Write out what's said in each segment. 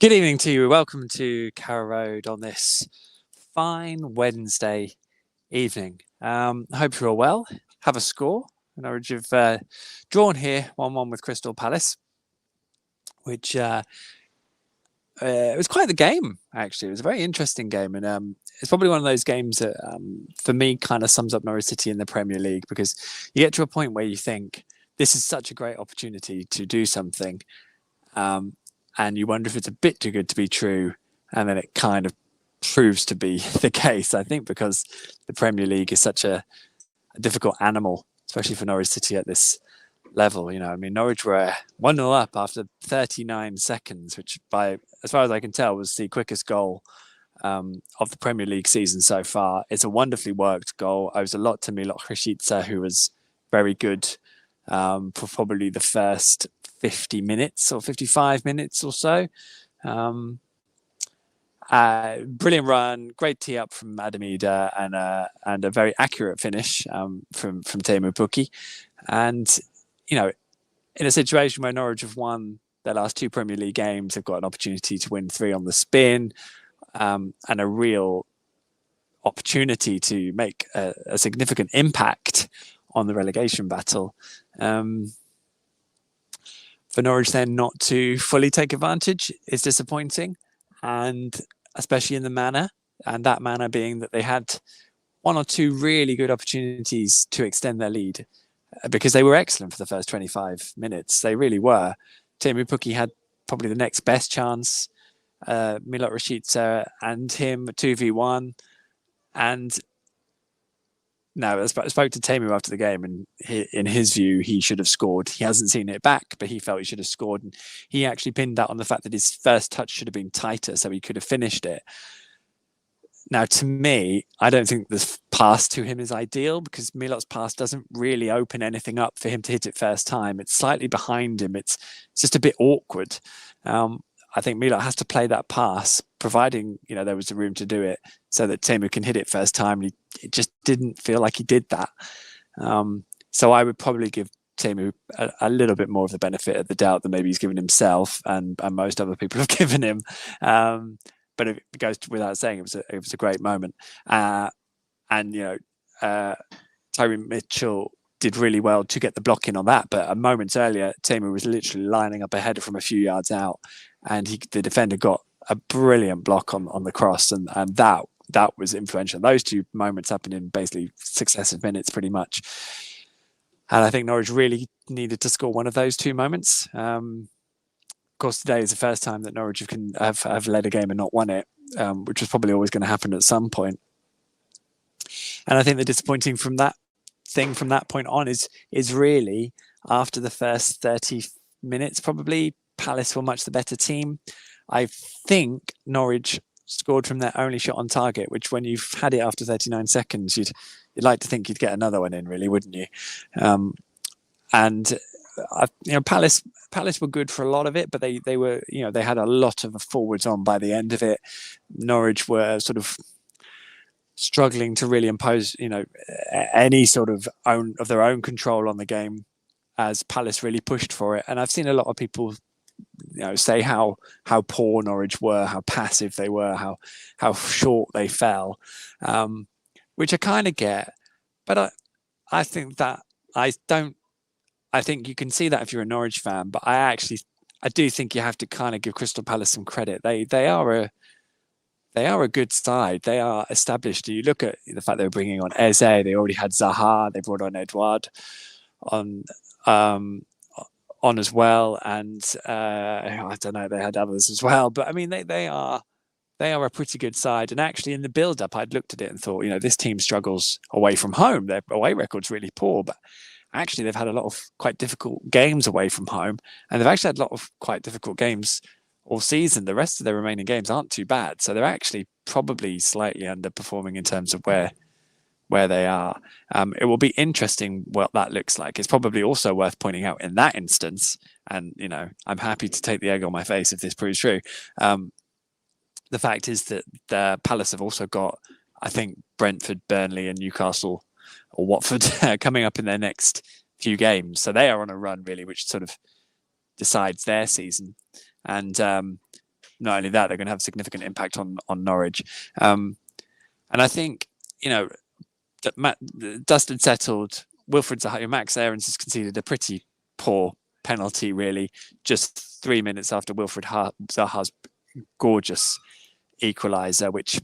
Good evening to you. Welcome to Carrow Road on this fine Wednesday evening. I hope you're all well. Have a score. Norwich have drawn here 1-1 with Crystal Palace, which it was quite the game, actually. It was a very interesting game. And it's probably one of those games that, for me, kind of sums up Norwich City in the Premier League, because you get to a point where you think this is such a great opportunity to do something. And you wonder if it's a bit too good to be true. And then it kind of proves to be the case, I think, because the Premier League is such a difficult animal, especially for Norwich City at this level. You know, I mean, Norwich were 1-0 up after 39 seconds, which, by as far as I can tell, was the quickest goal of the Premier League season so far. It's a wonderfully worked goal. Owes a lot to Wilfried Zaha, who was very good for probably the first 50 minutes or 55 minutes or so. Brilliant run, great tee up from Adamida, and a very accurate finish from Teemu Pukki. And, you know, in a situation where Norwich have won their last two Premier League games, they've got an opportunity to win 3 on the spin, and a real opportunity to make a significant impact on the relegation battle. For Norwich then not to fully take advantage is disappointing, and especially in the manner, and that manner being that they had 1 or 2 really good opportunities to extend their lead, because they were excellent for the first 25 minutes. They really were. Teemu Pukki had probably the next best chance. Milot and him 2v1, and no, I spoke to Teemu after the game, and in his view, he should have scored. He hasn't seen it back, but he felt he should have scored. And he actually pinned that on the fact that his first touch should have been tighter, so he could have finished it. Now, to me, I don't think this pass to him is ideal, because Milot's pass doesn't really open anything up for him to hit it first time. It's slightly behind him. It's just a bit awkward. I think Milot has to play that pass, providing, you know, there was the room to do it, so that Teemu can hit it first time. It just didn't feel like he did that. So I would probably give Teemu a little bit more of the benefit of the doubt than maybe he's given himself and most other people have given him. But it goes without saying, it was a great moment. And, you know, Tyree Mitchell did really well to get the block in on that. But a moment earlier, Teemu was literally lining up a header from a few yards out, and the defender got a brilliant block on the cross, and that was influential. Those 2 moments happened in basically successive minutes, pretty much. And I think Norwich really needed to score one of those 2 moments. Of course, today is the first time that Norwich have led a game and not won it, which was probably always going to happen at some point. And I think the disappointing from that point on is really after the first 30 minutes, probably Palace were much the better team. I think Norwich scored from their only shot on target, which, when you've had it after 39 seconds, you'd like to think you'd get another one in, really, wouldn't you? Palace were good for a lot of it, but they were, you know, they had a lot of forwards on by the end of it. Norwich were sort of struggling to really impose, you know, any sort of their own control on the game, as Palace really pushed for it. And I've seen a lot of people, you know, say how poor Norwich were, how passive they were, how short they fell, which I kind of get. But I think that I think you can see that if you're a Norwich fan, but I do think you have to kind of give Crystal Palace some credit. They are a good side. They are established. You look at the fact they were bringing on Eze. They already had Zaha. They brought on Edouard on as well, and I don't know, they had others as well. But I mean, they are a pretty good side. And actually, in the build-up, I'd looked at it and thought, you know, this team struggles away from home. Their away record's really poor, but actually they've had a lot of quite difficult games away from home, and they've actually had a lot of quite difficult games all season. The rest of their remaining games aren't too bad, so they're actually probably slightly underperforming in terms of where they are. It will be interesting what that looks like. It's probably also worth pointing out in that instance, and, you know, I'm happy to take the egg on my face if this proves true. The fact is that the Palace have also got, I think, Brentford, Burnley and Newcastle or Watford coming up in their next few games. So they are on a run, really, which sort of decides their season. And not only that, they're going to have a significant impact on Norwich. And I think, dust had settled. Wilfried Zaha, Max Aarons has conceded a pretty poor penalty, really, just 3 minutes after Wilfried Zaha's gorgeous equaliser, which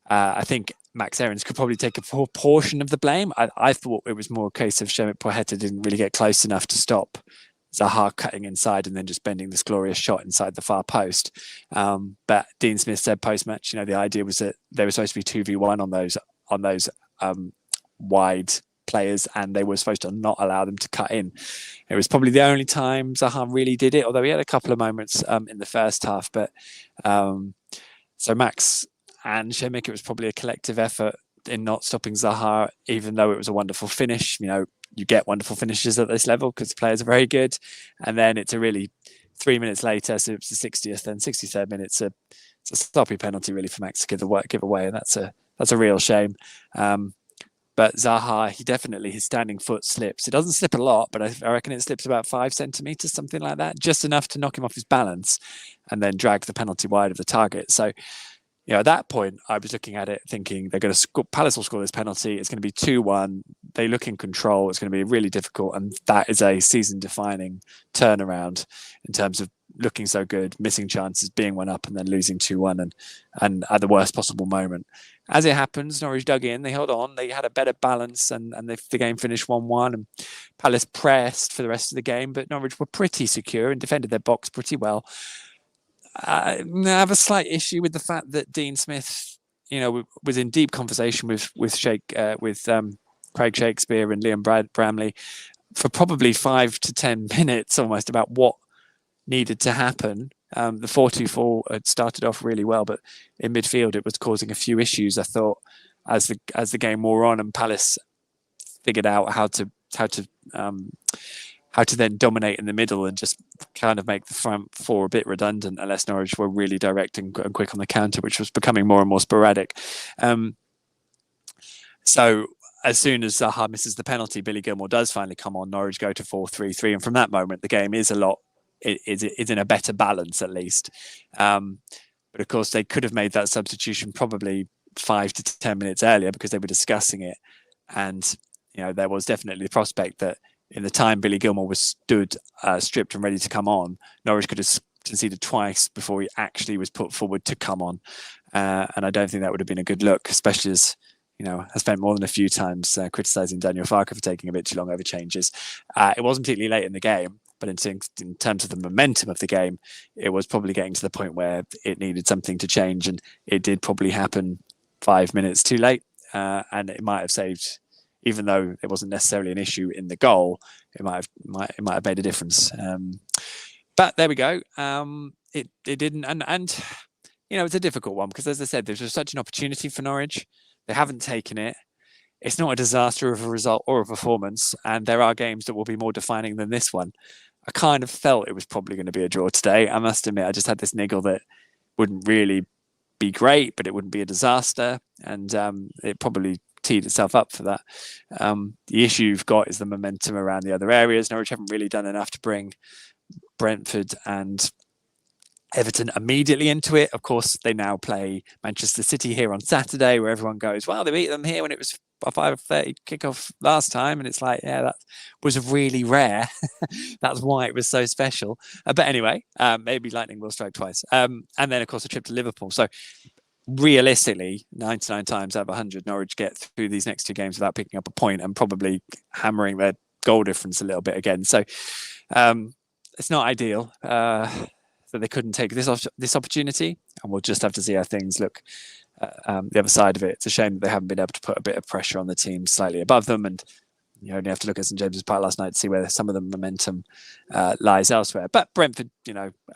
I think Max Aarons could probably take a portion of the blame. I thought it was more a case of Shemek Poheta didn't really get close enough to stop Zaha cutting inside and then just bending this glorious shot inside the far post. But Dean Smith said post-match, the idea was that they were supposed to be 2v1 on those wide players, and they were supposed to not allow them to cut in. It was probably the only time Zaha really did it, although he had a couple of moments in the first half. But so Max and Shemek, it was probably a collective effort in not stopping Zaha, even though it was a wonderful finish. You get wonderful finishes at this level because the players are very good. And then it's a really 3 minutes later, so it's the 60th and 63rd minute. It's a sloppy penalty really for Max to give away, and that's a real shame. But Zaha, his standing foot slips. It doesn't slip a lot, but I reckon it slips about 5 centimetres, something like that, just enough to knock him off his balance and then drag the penalty wide of the target. So, at that point, I was looking at it thinking they're going to score, Palace will score this penalty. It's going to be 2-1. They look in control. It's going to be really difficult. And that is a season-defining turnaround in terms of looking so good, missing chances, being 1-up and then losing 2-1 and at the worst possible moment. As it happens, Norwich dug in. They held on. They had a better balance and the game finished 1-1. And Palace pressed for the rest of the game, but Norwich were pretty secure and defended their box pretty well. I have a slight issue with the fact that Dean Smith, was in deep conversation with Craig Shakespeare and Liam Bramley for probably 5 to 10 minutes almost about what needed to happen. The 4-2-4 had started off really well, but in midfield it was causing a few issues. I thought as the game wore on and Palace figured out how to then dominate in the middle and just kind of make the front four a bit redundant unless Norwich were really direct and quick on the counter, which was becoming more and more sporadic. So as soon as Zaha misses the penalty, Billy Gilmour does finally come on. Norwich go to 4-3-3, and from that moment, the game is in a better balance at least. But of course, they could have made that substitution probably 5 to 10 minutes earlier because they were discussing it, and there was definitely the prospect that in the time Billy Gilmour was stood stripped and ready to come on, Norwich could have conceded twice before he actually was put forward to come on. And I don't think that would have been a good look, especially as, I spent more than a few times criticising Daniel Farke for taking a bit too long over changes. It wasn't particularly late in the game, but in terms of the momentum of the game, it was probably getting to the point where it needed something to change, and it did probably happen 5 minutes too late. And it might have saved, even though it wasn't necessarily an issue in the goal, it might have made a difference. But there we go. It didn't, and it's a difficult one because, as I said, there's such an opportunity for Norwich. They haven't taken it. It's not a disaster of a result or a performance, and there are games that will be more defining than this one. I kind of felt it was probably going to be a draw today. I must admit, I just had this niggle that wouldn't really be great, but it wouldn't be a disaster, and it probably teed itself up for that. The issue you've got is the momentum around the other areas. Norwich haven't really done enough to bring Brentford and Everton immediately into it. Of course, they now play Manchester City here on Saturday, where everyone goes, well, they beat them here when it was a 5:30 kickoff last time. And it's like, yeah, that was really rare. That's why it was so special. But anyway, maybe lightning will strike twice. And then, of course, a trip to Liverpool. So realistically, 99 times out of 100, Norwich get through these next two games without picking up a point and probably hammering their goal difference a little bit again. So it's not ideal. That they couldn't take this opportunity, and we'll just have to see how things look the other side of it. It's a shame that they haven't been able to put a bit of pressure on the team slightly above them, and you only have to look at St James's Park last night to see where some of the momentum lies elsewhere. But Brentford,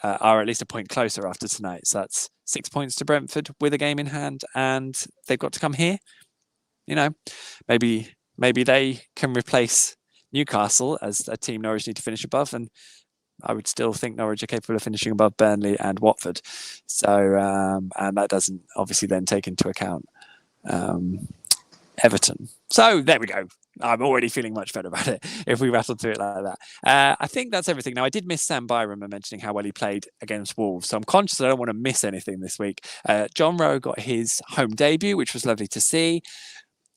are at least a point closer after tonight, so that's 6 points to Brentford with a game in hand, and they've got to come here. Maybe they can replace Newcastle as a team Norwich need to finish above, and I would still think Norwich are capable of finishing above Burnley and Watford. So, and that doesn't obviously then take into account Everton. So there we go. I'm already feeling much better about it if we rattle through it like that. I think that's everything. Now, I did miss Sam Byram and mentioning how well he played against Wolves, so I'm conscious I don't want to miss anything this week. John Rowe got his home debut, which was lovely to see.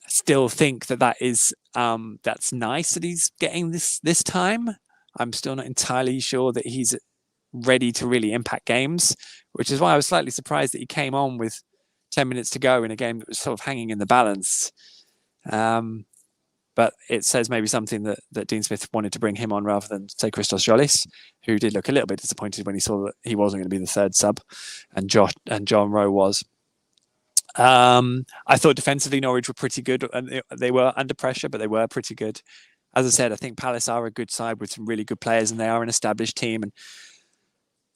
I still think that is that's nice that he's getting this time. I'm still not entirely sure that he's ready to really impact games, which is why I was slightly surprised that he came on with 10 minutes to go in a game that was sort of hanging in the balance. But it says maybe something that Dean Smith wanted to bring him on rather than say Christos Jolis, who did look a little bit disappointed when he saw that he wasn't going to be the third sub, and John Rowe was. I thought defensively Norwich were pretty good, and they were under pressure, but they were pretty good. As I said, I think Palace are a good side with some really good players, and they are an established team. And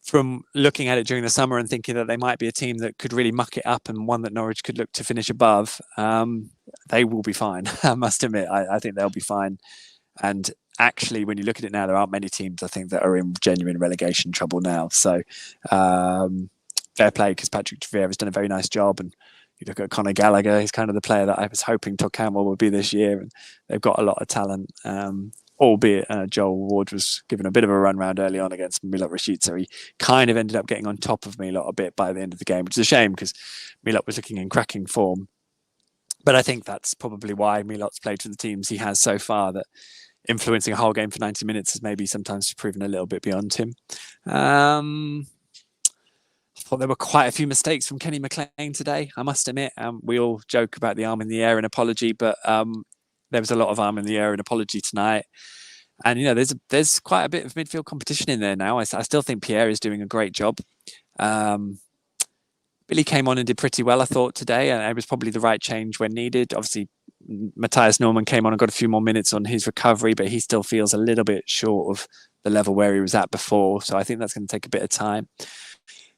from looking at it during the summer and thinking that they might be a team that could really muck it up and one that Norwich could look to finish above, they will be fine. I must admit, I think they'll be fine. And actually, when you look at it now, there aren't many teams, I think, that are in genuine relegation trouble now. So fair play, because Patrick Vieira has done a very nice job. And you look at Conor Gallagher, he's kind of the player that I was hoping Todd Campbell would be this year. And they've got a lot of talent. Albeit Joel Ward was given a bit of a run round early on against Milot Rashica. He kind of ended up getting on top of Milot a bit by the end of the game, which is a shame because Milot was looking in cracking form. But I think that's probably why Milot's played for the teams he has so far, that influencing a whole game for 90 minutes has maybe sometimes proven a little bit beyond him. I thought there were quite a few mistakes from Kenny McLean today, I must admit. We all joke about the arm in the air and apology, but there was a lot of arm in the air and apology tonight. And, you know, there's quite a bit of midfield competition in there now. I still think Pierre is doing a great job. Billy came on and did pretty well, I thought, today. And it was probably the right change when needed. Obviously, Matthias Norman came on and got a few more minutes on his recovery, but he still feels a little bit short of the level where he was at before. So I think that's going to take a bit of time.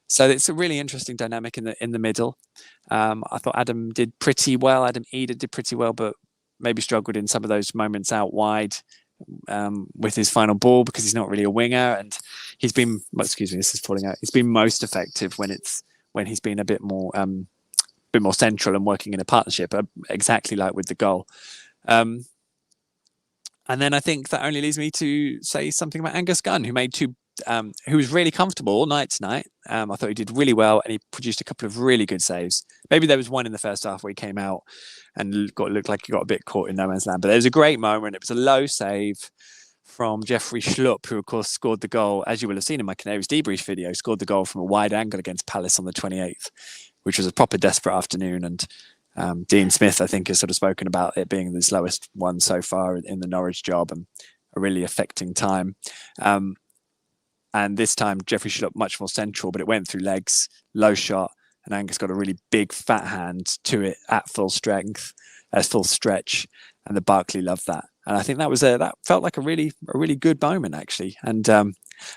So it's a really interesting dynamic in the middle. I thought Adam did pretty well. Adam Eder did pretty well, but maybe struggled in some of those moments out wide with his final ball because he's not really a winger, and he's been, excuse me, this is falling out. He's been most effective when he's been a bit more central and working in a partnership, exactly like with the goal. And then I think that only leaves me to say something about Angus Gunn, who made who was really comfortable all night tonight. I thought he did really well, and he produced a couple of really good saves. Maybe there was one in the first half where he came out and looked like he got a bit caught in no man's land. But there was a great moment. It was a low save from Jeffrey Schlupp, who, of course, scored the goal, as you will have seen in my Canaries debrief video, scored the goal from a wide angle against Palace on the 28th, which was a proper desperate afternoon. And Dean Smith, I think, has sort of spoken about it being the slowest one so far in the Norwich job and a really affecting time. And this time, Jeffrey Schlupp much more central, but it went through legs, low shot, and Angus got a really big fat hand to it at full strength, full stretch, and the Barkley loved that. And I think that felt like a really good moment, actually. And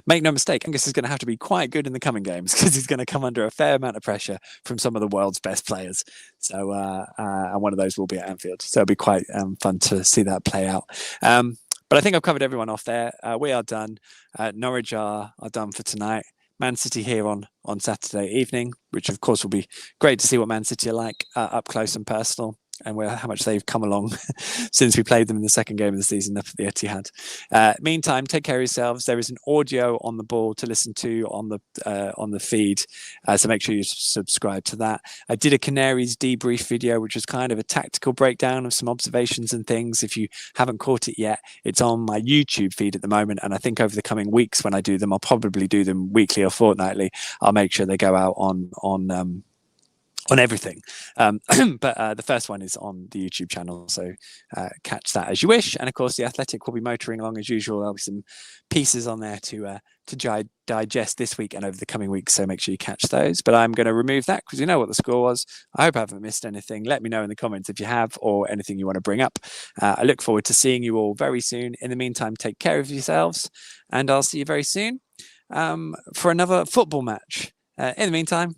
make no mistake, Angus is going to have to be quite good in the coming games because he's going to come under a fair amount of pressure from some of the world's best players. So, and one of those will be at Anfield. So it'll be quite fun to see that play out. But I think I've covered everyone off there. We are done. Norwich are done for tonight. Man City here on Saturday evening, which of course will be great to see what Man City are like up close and personal, and how much they've come along since we played them in the second game of the season up at the Etihad. Meantime, take care of yourselves. There is an audio on the ball to listen to on the feed, so make sure you subscribe to that. I did a Canaries debrief video, which was kind of a tactical breakdown of some observations and things. If you haven't caught it yet, it's on my YouTube feed at the moment, and I think over the coming weeks when I do them, I'll probably do them weekly or fortnightly. I'll make sure they go out on everything. But the first one is on the YouTube channel, so catch that as you wish. And of course, The Athletic will be motoring along as usual. There'll be some pieces on there to digest this week and over the coming weeks, so make sure you catch those. But I'm going to remove that because you know what the score was. I hope I haven't missed anything. Let me know in the comments if you have, or anything you want to bring up. I look forward to seeing you all very soon. In the meantime, take care of yourselves, and I'll see you very soon for another football match. In the meantime,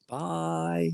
bye.